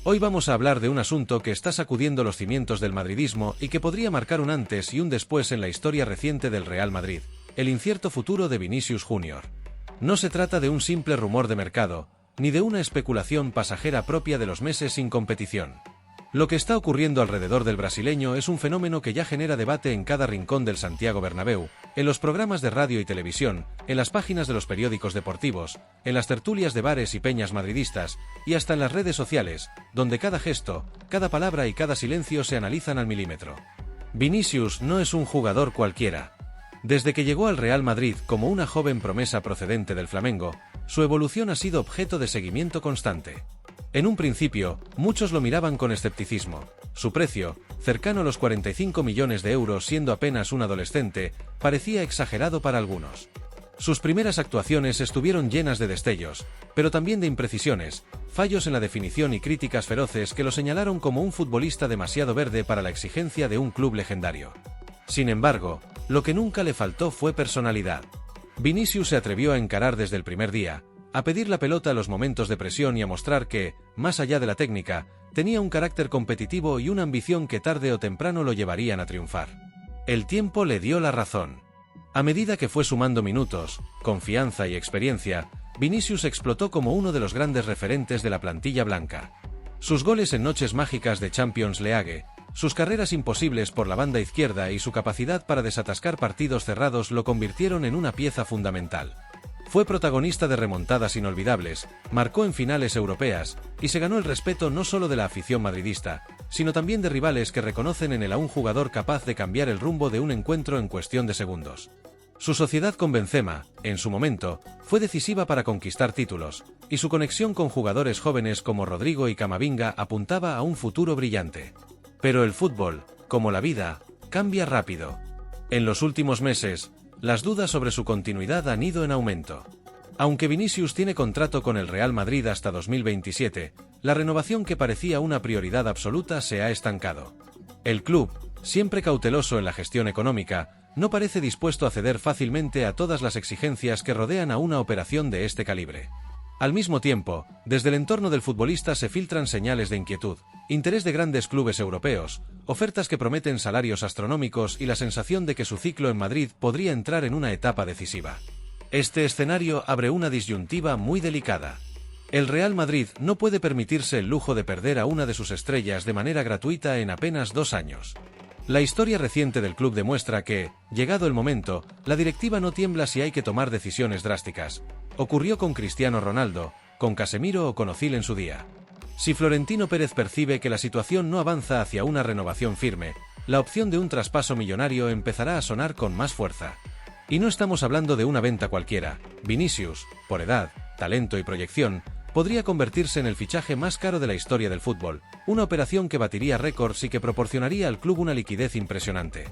Hoy vamos a hablar de un asunto que está sacudiendo los cimientos del madridismo y que podría marcar un antes y un después en la historia reciente del Real Madrid, el incierto futuro de Vinicius Jr. No se trata de un simple rumor de mercado, ni de una especulación pasajera propia de los meses sin competición. Lo que está ocurriendo alrededor del brasileño es un fenómeno que ya genera debate en cada rincón del Santiago Bernabéu, en los programas de radio y televisión, en las páginas de los periódicos deportivos, en las tertulias de bares y peñas madridistas, y hasta en las redes sociales, donde cada gesto, cada palabra y cada silencio se analizan al milímetro. Vinicius no es un jugador cualquiera. Desde que llegó al Real Madrid como una joven promesa procedente del Flamengo, su evolución ha sido objeto de seguimiento constante. En un principio, muchos lo miraban con escepticismo. Su precio, cercano a los 45 millones de euros siendo apenas un adolescente, parecía exagerado para algunos. Sus primeras actuaciones estuvieron llenas de destellos, pero también de imprecisiones, fallos en la definición y críticas feroces que lo señalaron como un futbolista demasiado verde para la exigencia de un club legendario. Sin embargo, lo que nunca le faltó fue personalidad. Vinicius se atrevió a encarar desde el primer día, a pedir la pelota a los momentos de presión y a mostrar que, más allá de la técnica, tenía un carácter competitivo y una ambición que tarde o temprano lo llevarían a triunfar. El tiempo le dio la razón. A medida que fue sumando minutos, confianza y experiencia, Vinicius explotó como uno de los grandes referentes de la plantilla blanca. Sus goles en noches mágicas de Champions League, sus carreras imposibles por la banda izquierda y su capacidad para desatascar partidos cerrados lo convirtieron en una pieza fundamental. Fue protagonista de remontadas inolvidables, marcó en finales europeas, y se ganó el respeto no solo de la afición madridista, sino también de rivales que reconocen en él a un jugador capaz de cambiar el rumbo de un encuentro en cuestión de segundos. Su sociedad con Benzema, en su momento, fue decisiva para conquistar títulos, y su conexión con jugadores jóvenes como Rodrigo y Camavinga apuntaba a un futuro brillante. Pero el fútbol, como la vida, cambia rápido. En los últimos meses, las dudas sobre su continuidad han ido en aumento. Aunque Vinicius tiene contrato con el Real Madrid hasta 2027, la renovación que parecía una prioridad absoluta se ha estancado. El club, siempre cauteloso en la gestión económica, no parece dispuesto a ceder fácilmente a todas las exigencias que rodean a una operación de este calibre. Al mismo tiempo, desde el entorno del futbolista se filtran señales de inquietud, interés de grandes clubes europeos, ofertas que prometen salarios astronómicos y la sensación de que su ciclo en Madrid podría entrar en una etapa decisiva. Este escenario abre una disyuntiva muy delicada. El Real Madrid no puede permitirse el lujo de perder a una de sus estrellas de manera gratuita en apenas 2 años. La historia reciente del club demuestra que, llegado el momento, la directiva no tiembla si hay que tomar decisiones drásticas. Ocurrió con Cristiano Ronaldo, con Casemiro o con Özil en su día. Si Florentino Pérez percibe que la situación no avanza hacia una renovación firme, la opción de un traspaso millonario empezará a sonar con más fuerza. Y no estamos hablando de una venta cualquiera. Vinicius, por edad, talento y proyección, podría convertirse en el fichaje más caro de la historia del fútbol, una operación que batiría récords y que proporcionaría al club una liquidez impresionante.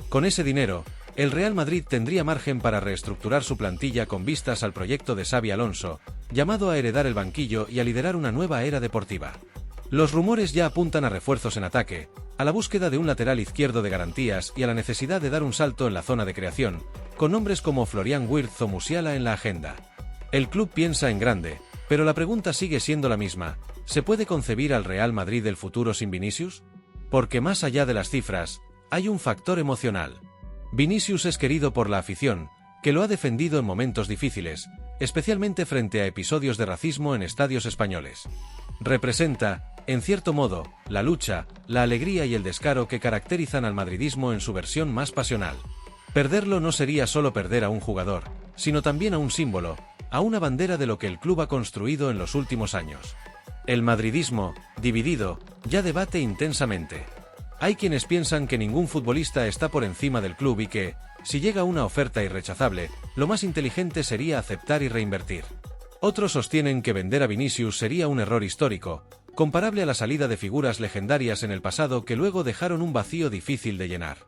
Con ese dinero, el Real Madrid tendría margen para reestructurar su plantilla con vistas al proyecto de Xabi Alonso, llamado a heredar el banquillo y a liderar una nueva era deportiva. Los rumores ya apuntan a refuerzos en ataque, a la búsqueda de un lateral izquierdo de garantías y a la necesidad de dar un salto en la zona de creación, con nombres como Florian Wirtz o Musiala en la agenda. El club piensa en grande, pero la pregunta sigue siendo la misma: ¿se puede concebir al Real Madrid del futuro sin Vinicius? Porque más allá de las cifras, hay un factor emocional. Vinicius es querido por la afición, que lo ha defendido en momentos difíciles, especialmente frente a episodios de racismo en estadios españoles. Representa, en cierto modo, la lucha, la alegría y el descaro que caracterizan al madridismo en su versión más pasional. Perderlo no sería solo perder a un jugador, sino también a un símbolo, a una bandera de lo que el club ha construido en los últimos años. El madridismo, dividido, ya debate intensamente. Hay quienes piensan que ningún futbolista está por encima del club y que, si llega una oferta irrechazable, lo más inteligente sería aceptar y reinvertir. Otros sostienen que vender a Vinicius sería un error histórico, comparable a la salida de figuras legendarias en el pasado que luego dejaron un vacío difícil de llenar.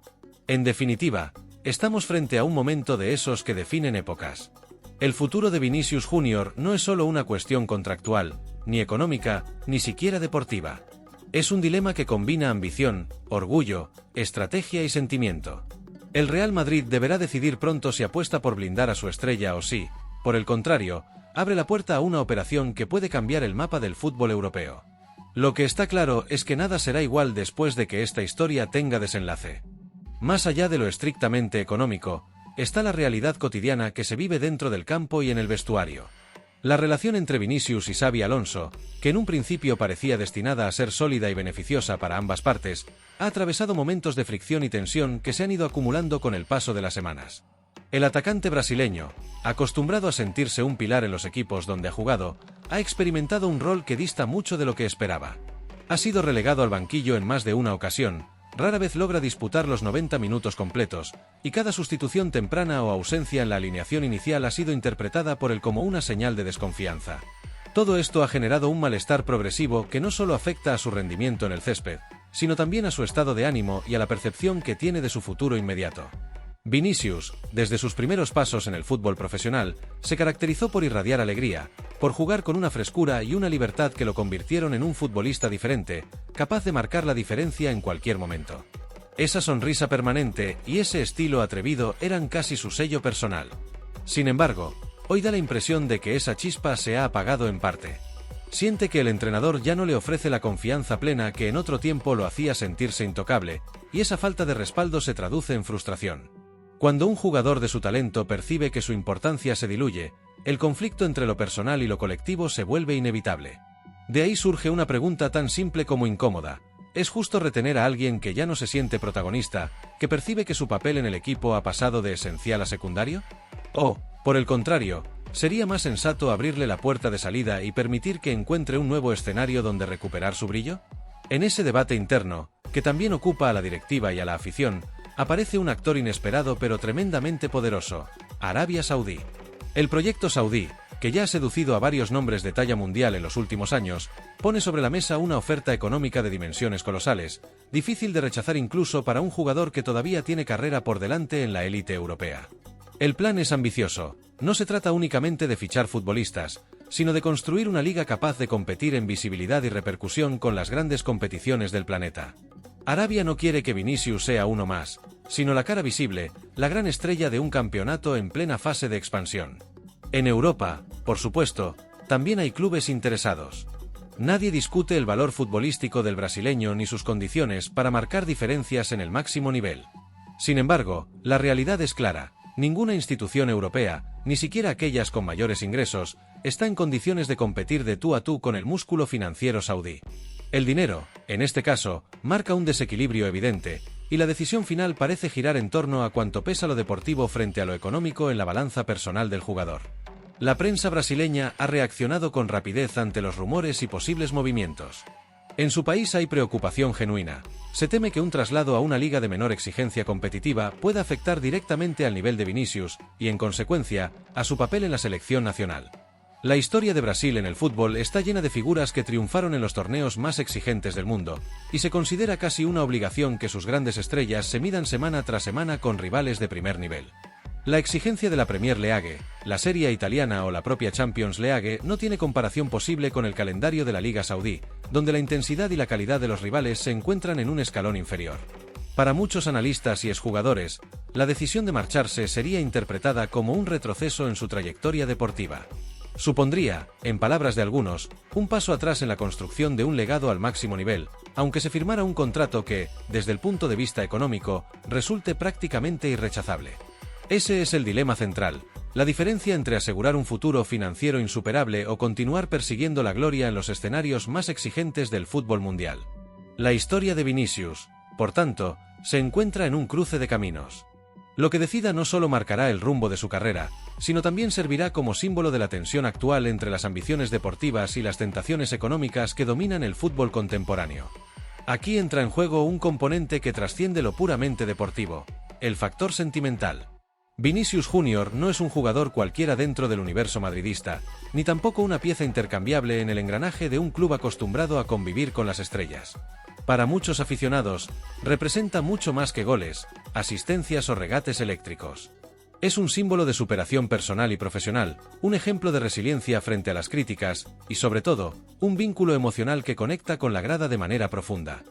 En definitiva, estamos frente a un momento de esos que definen épocas. El futuro de Vinicius Jr. no es solo una cuestión contractual, ni económica, ni siquiera deportiva. Es un dilema que combina ambición, orgullo, estrategia y sentimiento. El Real Madrid deberá decidir pronto si apuesta por blindar a su estrella o si, por el contrario, abre la puerta a una operación que puede cambiar el mapa del fútbol europeo. Lo que está claro es que nada será igual después de que esta historia tenga desenlace. Más allá de lo estrictamente económico, está la realidad cotidiana que se vive dentro del campo y en el vestuario. La relación entre Vinicius y Xabi Alonso, que en un principio parecía destinada a ser sólida y beneficiosa para ambas partes, ha atravesado momentos de fricción y tensión que se han ido acumulando con el paso de las semanas. El atacante brasileño, acostumbrado a sentirse un pilar en los equipos donde ha jugado, ha experimentado un rol que dista mucho de lo que esperaba. Ha sido relegado al banquillo en más de una ocasión, rara vez logra disputar los 90 minutos completos, y cada sustitución temprana o ausencia en la alineación inicial ha sido interpretada por él como una señal de desconfianza. Todo esto ha generado un malestar progresivo que no solo afecta a su rendimiento en el césped, sino también a su estado de ánimo y a la percepción que tiene de su futuro inmediato. Vinicius, desde sus primeros pasos en el fútbol profesional, se caracterizó por irradiar alegría, por jugar con una frescura y una libertad que lo convirtieron en un futbolista diferente, capaz de marcar la diferencia en cualquier momento. Esa sonrisa permanente y ese estilo atrevido eran casi su sello personal. Sin embargo, hoy da la impresión de que esa chispa se ha apagado en parte. Siente que el entrenador ya no le ofrece la confianza plena que en otro tiempo lo hacía sentirse intocable, y esa falta de respaldo se traduce en frustración. Cuando un jugador de su talento percibe que su importancia se diluye, el conflicto entre lo personal y lo colectivo se vuelve inevitable. De ahí surge una pregunta tan simple como incómoda: ¿es justo retener a alguien que ya no se siente protagonista, que percibe que su papel en el equipo ha pasado de esencial a secundario? ¿O, por el contrario, sería más sensato abrirle la puerta de salida y permitir que encuentre un nuevo escenario donde recuperar su brillo? En ese debate interno, que también ocupa a la directiva y a la afición, aparece un actor inesperado pero tremendamente poderoso: Arabia Saudí. El proyecto saudí, que ya ha seducido a varios nombres de talla mundial en los últimos años, pone sobre la mesa una oferta económica de dimensiones colosales, difícil de rechazar incluso para un jugador que todavía tiene carrera por delante en la élite europea. El plan es ambicioso. No se trata únicamente de fichar futbolistas, sino de construir una liga capaz de competir en visibilidad y repercusión con las grandes competiciones del planeta. Arabia no quiere que Vinicius sea uno más, sino la cara visible, la gran estrella de un campeonato en plena fase de expansión. En Europa, por supuesto, también hay clubes interesados. Nadie discute el valor futbolístico del brasileño ni sus condiciones para marcar diferencias en el máximo nivel. Sin embargo, la realidad es clara: ninguna institución europea, ni siquiera aquellas con mayores ingresos, está en condiciones de competir de tú a tú con el músculo financiero saudí. El dinero, en este caso, marca un desequilibrio evidente, y la decisión final parece girar en torno a cuánto pesa lo deportivo frente a lo económico en la balanza personal del jugador. La prensa brasileña ha reaccionado con rapidez ante los rumores y posibles movimientos. En su país hay preocupación genuina. Se teme que un traslado a una liga de menor exigencia competitiva pueda afectar directamente al nivel de Vinicius y, en consecuencia, a su papel en la selección nacional. La historia de Brasil en el fútbol está llena de figuras que triunfaron en los torneos más exigentes del mundo, y se considera casi una obligación que sus grandes estrellas se midan semana tras semana con rivales de primer nivel. La exigencia de la Premier League, la Serie A italiana o la propia Champions League no tiene comparación posible con el calendario de la Liga Saudí, donde la intensidad y la calidad de los rivales se encuentran en un escalón inferior. Para muchos analistas y exjugadores, la decisión de marcharse sería interpretada como un retroceso en su trayectoria deportiva. Supondría, en palabras de algunos, un paso atrás en la construcción de un legado al máximo nivel, aunque se firmara un contrato que, desde el punto de vista económico, resulte prácticamente irrechazable. Ese es el dilema central: la diferencia entre asegurar un futuro financiero insuperable o continuar persiguiendo la gloria en los escenarios más exigentes del fútbol mundial. La historia de Vinicius, por tanto, se encuentra en un cruce de caminos. Lo que decida no solo marcará el rumbo de su carrera, sino también servirá como símbolo de la tensión actual entre las ambiciones deportivas y las tentaciones económicas que dominan el fútbol contemporáneo. Aquí entra en juego un componente que trasciende lo puramente deportivo: el factor sentimental. Vinicius Junior no es un jugador cualquiera dentro del universo madridista, ni tampoco una pieza intercambiable en el engranaje de un club acostumbrado a convivir con las estrellas. Para muchos aficionados, representa mucho más que goles, asistencias o regates eléctricos. Es un símbolo de superación personal y profesional, un ejemplo de resiliencia frente a las críticas, y sobre todo, un vínculo emocional que conecta con la grada de manera profunda.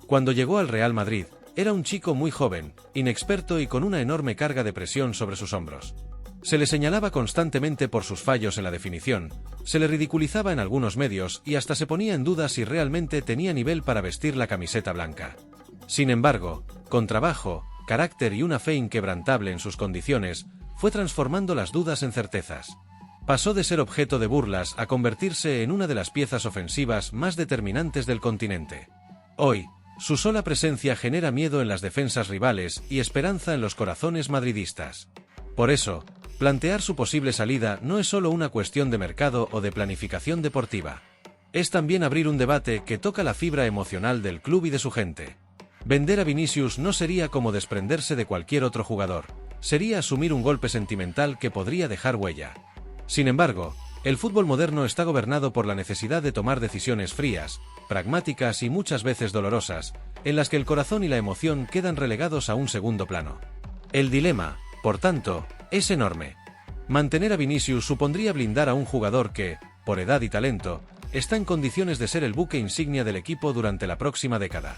Cuando llegó al Real Madrid, era un chico muy joven, inexperto y con una enorme carga de presión sobre sus hombros. Se le señalaba constantemente por sus fallos en la definición, se le ridiculizaba en algunos medios y hasta se ponía en duda si realmente tenía nivel para vestir la camiseta blanca. Sin embargo, con trabajo, carácter y una fe inquebrantable en sus condiciones, fue transformando las dudas en certezas. Pasó de ser objeto de burlas a convertirse en una de las piezas ofensivas más determinantes del continente. Hoy, su sola presencia genera miedo en las defensas rivales y esperanza en los corazones madridistas. Por eso, plantear su posible salida no es solo una cuestión de mercado o de planificación deportiva. Es también abrir un debate que toca la fibra emocional del club y de su gente. Vender a Vinicius no sería como desprenderse de cualquier otro jugador, sería asumir un golpe sentimental que podría dejar huella. Sin embargo, el fútbol moderno está gobernado por la necesidad de tomar decisiones frías, pragmáticas y muchas veces dolorosas, en las que el corazón y la emoción quedan relegados a un segundo plano. El dilema, por tanto, es enorme. Mantener a Vinicius supondría blindar a un jugador que, por edad y talento, está en condiciones de ser el buque insignia del equipo durante la próxima década.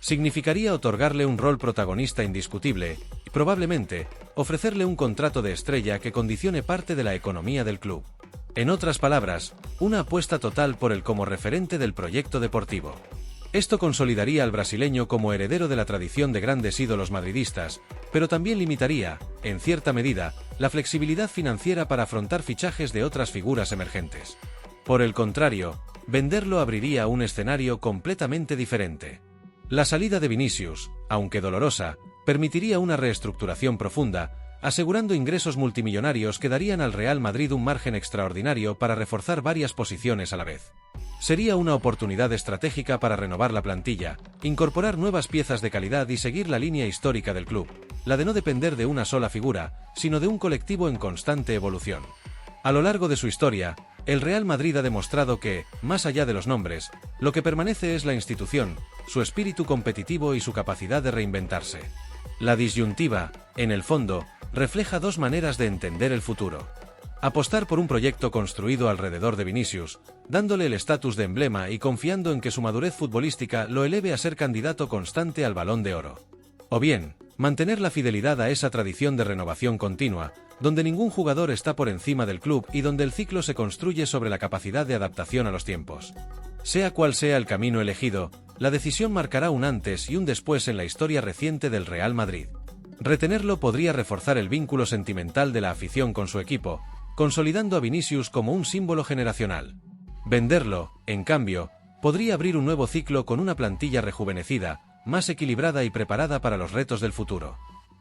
Significaría otorgarle un rol protagonista indiscutible y, probablemente, ofrecerle un contrato de estrella que condicione parte de la economía del club. En otras palabras, una apuesta total por él como referente del proyecto deportivo. Esto consolidaría al brasileño como heredero de la tradición de grandes ídolos madridistas, pero también limitaría, en cierta medida, la flexibilidad financiera para afrontar fichajes de otras figuras emergentes. Por el contrario, venderlo abriría un escenario completamente diferente. La salida de Vinicius, aunque dolorosa, permitiría una reestructuración profunda, asegurando ingresos multimillonarios que darían al Real Madrid un margen extraordinario para reforzar varias posiciones a la vez. Sería una oportunidad estratégica para renovar la plantilla, incorporar nuevas piezas de calidad y seguir la línea histórica del club, la de no depender de una sola figura, sino de un colectivo en constante evolución. A lo largo de su historia, el Real Madrid ha demostrado que, más allá de los nombres, lo que permanece es la institución, su espíritu competitivo y su capacidad de reinventarse. La disyuntiva, en el fondo, refleja dos maneras de entender el futuro. Apostar por un proyecto construido alrededor de Vinicius, dándole el estatus de emblema y confiando en que su madurez futbolística lo eleve a ser candidato constante al Balón de Oro. O bien, mantener la fidelidad a esa tradición de renovación continua, donde ningún jugador está por encima del club y donde el ciclo se construye sobre la capacidad de adaptación a los tiempos. Sea cual sea el camino elegido, la decisión marcará un antes y un después en la historia reciente del Real Madrid. Retenerlo podría reforzar el vínculo sentimental de la afición con su equipo, consolidando a Vinicius como un símbolo generacional. Venderlo, en cambio, podría abrir un nuevo ciclo con una plantilla rejuvenecida, más equilibrada y preparada para los retos del futuro.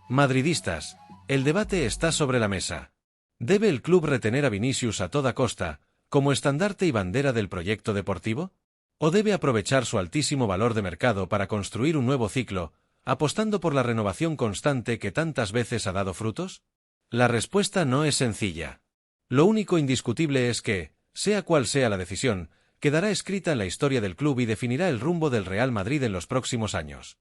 Madridistas, el debate está sobre la mesa. ¿Debe el club retener a Vinicius a toda costa, como estandarte y bandera del proyecto deportivo? ¿O debe aprovechar su altísimo valor de mercado para construir un nuevo ciclo, apostando por la renovación constante que tantas veces ha dado frutos? La respuesta no es sencilla. Lo único indiscutible es que, sea cual sea la decisión, quedará escrita en la historia del club y definirá el rumbo del Real Madrid en los próximos años.